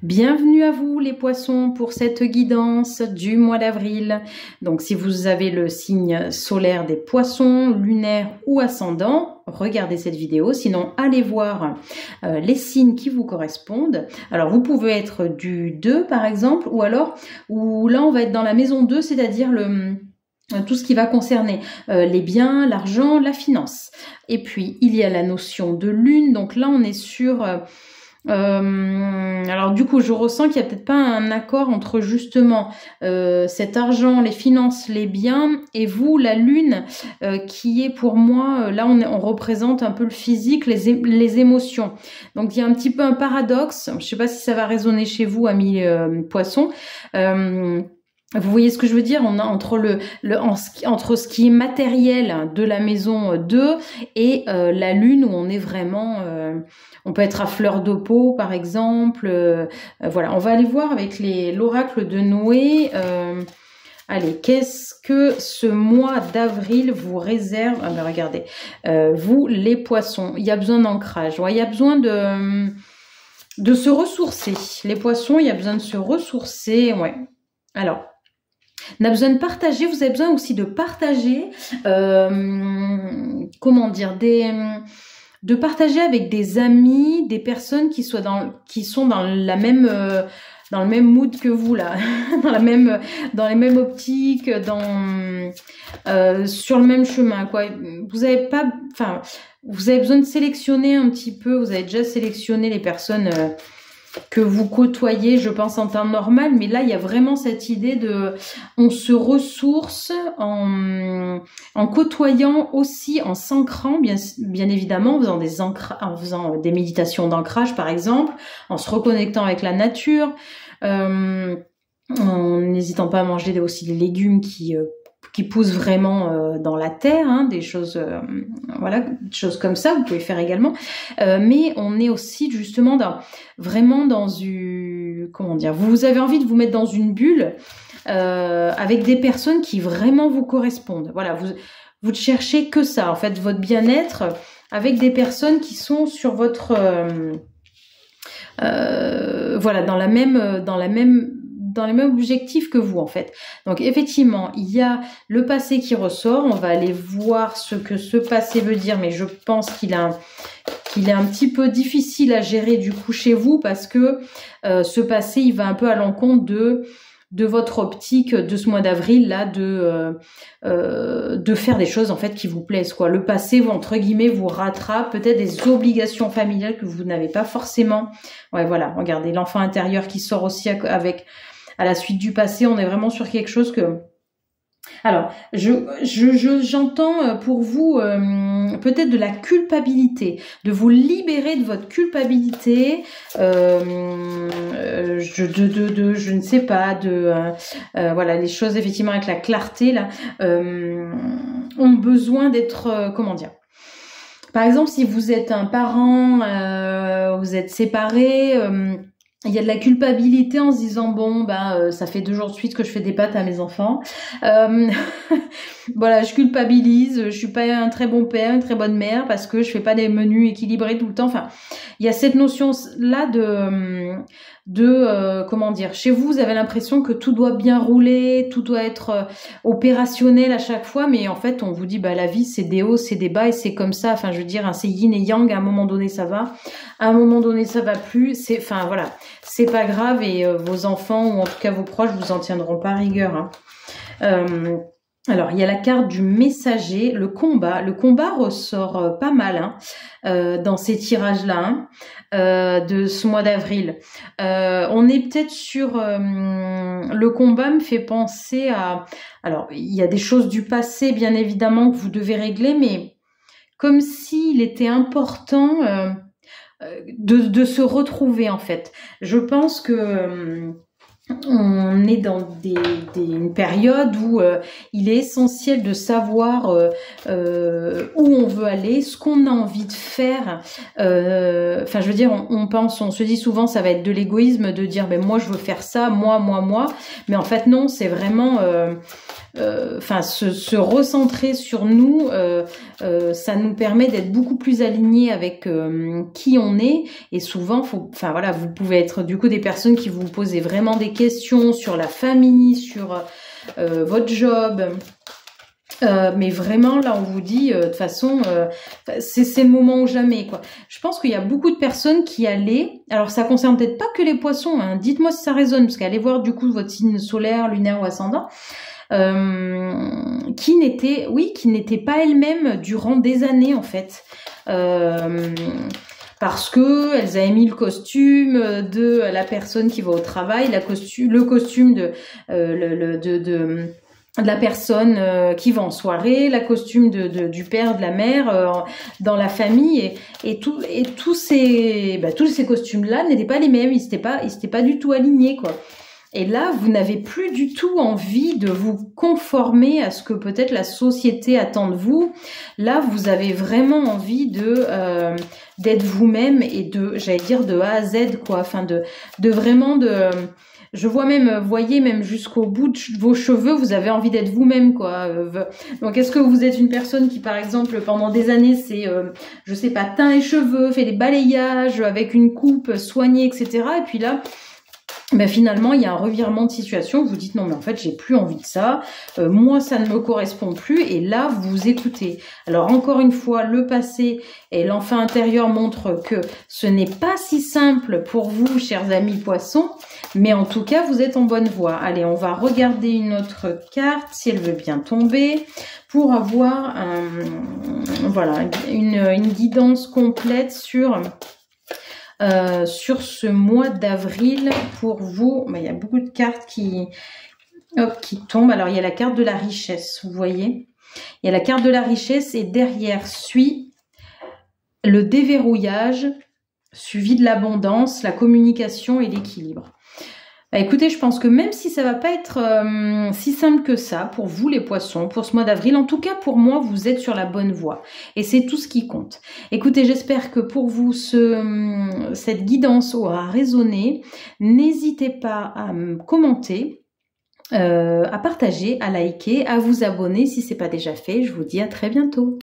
Bienvenue à vous les poissons pour cette guidance du mois d'avril. Donc si vous avez le signe solaire des poissons, lunaire ou ascendant, regardez cette vidéo. Sinon, allez voir les signes qui vous correspondent. Alors vous pouvez être du 2 par exemple, ou alors, là on va être dans la maison 2, c'est-à-dire tout ce qui va concerner les biens, l'argent, la finance. Et puis il y a la notion de lune, donc là on est sur... alors du coup je ressens qu'il n'y a peut-être pas un accord entre justement cet argent, les finances, les biens et vous, la lune, qui est pour moi, là on représente un peu le physique, les émotions. Donc il y a un petit peu un paradoxe, je ne sais pas si ça va résonner chez vous amis poissons. Vous voyez ce que je veux dire? On a entre ce qui est matériel de la maison 2 et la lune où on est vraiment... on peut être à fleur de peau par exemple. Voilà, on va aller voir avec l'oracle de Noé. Allez, qu'est-ce que ce mois d'avril vous réserve? Ah ben regardez, vous les poissons, il y a besoin d'ancrage. Ouais, il y a besoin de se ressourcer. Les poissons, il y a besoin de se ressourcer. Ouais. Alors... on a besoin de partager, vous avez besoin aussi de partager, comment dire, de partager avec des amis, des personnes qui sont dans la même, dans le même mood que vous là, dans les mêmes optiques, sur le même chemin quoi. Vous avez pas, enfin, vous avez besoin de sélectionner un petit peu. Vous avez déjà sélectionné les personnes que vous côtoyez, je pense, en temps normal, mais là, il y a vraiment cette idée de... on se ressource en côtoyant aussi, en s'ancrant, bien évidemment, en faisant des méditations d'ancrage, par exemple, en se reconnectant avec la nature, en n'hésitant pas à manger aussi des légumes qui poussent vraiment dans la terre, hein, des choses, voilà, des choses comme ça, vous pouvez faire également. Mais on est aussi justement vraiment dans une, comment dire, vous avez envie de vous mettre dans une bulle avec des personnes qui vraiment vous correspondent. Voilà, vous ne cherchez que ça, en fait, votre bien-être avec des personnes qui sont sur votre, voilà, dans les mêmes objectifs que vous en fait. Donc effectivement, il y a le passé qui ressort. On va aller voir ce que ce passé veut dire, mais je pense qu'il est un petit peu difficile à gérer du coup chez vous parce que ce passé, il va un peu à l'encontre de votre optique de ce mois d'avril là, de faire des choses en fait qui vous plaisent quoi. Le passé, entre guillemets, vous rattrape peut-être des obligations familiales que vous n'avez pas forcément. Ouais, voilà, regardez l'enfant intérieur qui sort aussi à la suite du passé. On est vraiment sur quelque chose que... Alors, j'entends pour vous peut-être de la culpabilité, de vous libérer de votre culpabilité, je ne sais pas, voilà, les choses effectivement avec la clarté là ont besoin d'être, comment dire. Par exemple, si vous êtes un parent, vous êtes séparés. Il y a de la culpabilité en se disant bon ça fait 2 jours de suite que je fais des pâtes à mes enfants. Voilà, je culpabilise, je suis pas un très bon père, une très bonne mère parce que je fais pas des menus équilibrés tout le temps. Enfin, il y a cette notion là de comment dire, chez vous avez l'impression que tout doit bien rouler, tout doit être opérationnel à chaque fois, mais en fait on vous dit la vie c'est des hauts, c'est des bas et c'est comme ça. Enfin je veux dire, hein, c'est yin et yang. À un moment donné ça va, à un moment donné ça va plus. Enfin voilà, c'est pas grave et vos enfants ou en tout cas vos proches vous en tiendront pas rigueur. Hein. Alors, il y a la carte du messager, le combat. Le combat ressort pas mal dans ces tirages-là de ce mois d'avril. On est peut-être sur... le combat me fait penser à... Alors, il y a des choses du passé, bien évidemment, que vous devez régler, mais comme s'il était important de se retrouver, en fait. Je pense que... on est dans une période où il est essentiel de savoir où on veut aller, ce qu'on a envie de faire. Enfin, je veux dire, on se dit souvent ça va être de l'égoïsme de dire moi je veux faire ça, moi. Mais en fait non, c'est vraiment enfin se recentrer sur nous, ça nous permet d'être beaucoup plus alignés avec qui on est. Et souvent, enfin voilà, vous pouvez être du coup des personnes qui vous posez vraiment des questions sur la famille, sur votre job. Mais vraiment, là, on vous dit, de toute façon, c'est le moment ou jamais, quoi. Je pense qu'il y a beaucoup de personnes qui allaient, alors ça concerne peut-être pas que les poissons, hein, dites-moi si ça résonne, parce qu'allez voir du coup votre signe solaire, lunaire ou ascendant, qui n'étaient pas elles-mêmes durant des années, en fait. Parce que elles avaient mis le costume de la personne qui va au travail, le costume de la personne qui va en soirée, la costume du père, de la mère dans la famille, et tous ces costumes-là n'étaient pas les mêmes, ils s'étaient pas du tout alignés, quoi. Et là, vous n'avez plus du tout envie de vous conformer à ce que peut-être la société attend de vous. Là, vous avez vraiment envie d'être vous-même et j'allais dire de A à Z, quoi. Enfin, je vois même, voyez, même jusqu'au bout de vos cheveux, vous avez envie d'être vous-même, quoi. Donc, est-ce que vous êtes une personne qui, par exemple, pendant des années, je sais pas, teint les cheveux, fait des balayages avec une coupe soignée, etc. Et puis là, ben finalement, il y a un revirement de situation. Vous dites non, mais en fait, j'ai plus envie de ça. Moi, ça ne me correspond plus. Et là, vous écoutez. Alors, encore une fois, le passé et l'enfant intérieur montrent que ce n'est pas si simple pour vous, chers amis poissons. Mais en tout cas, vous êtes en bonne voie. Allez, on va regarder une autre carte, si elle veut bien tomber, pour avoir une guidance complète sur ce mois d'avril pour vous. Il y a beaucoup de cartes qui tombent. Alors, il y a la carte de la richesse, vous voyez. Il y a la carte de la richesse et derrière suit le déverrouillage, suivi de l'abondance, la communication et l'équilibre. Écoutez, je pense que même si ça va pas être si simple que ça pour vous les poissons, pour ce mois d'avril, en tout cas pour moi, vous êtes sur la bonne voie. Et c'est tout ce qui compte. Écoutez, j'espère que pour vous, cette guidance aura résonné. N'hésitez pas à me commenter, à partager, à liker, à vous abonner si c'est pas déjà fait. Je vous dis à très bientôt.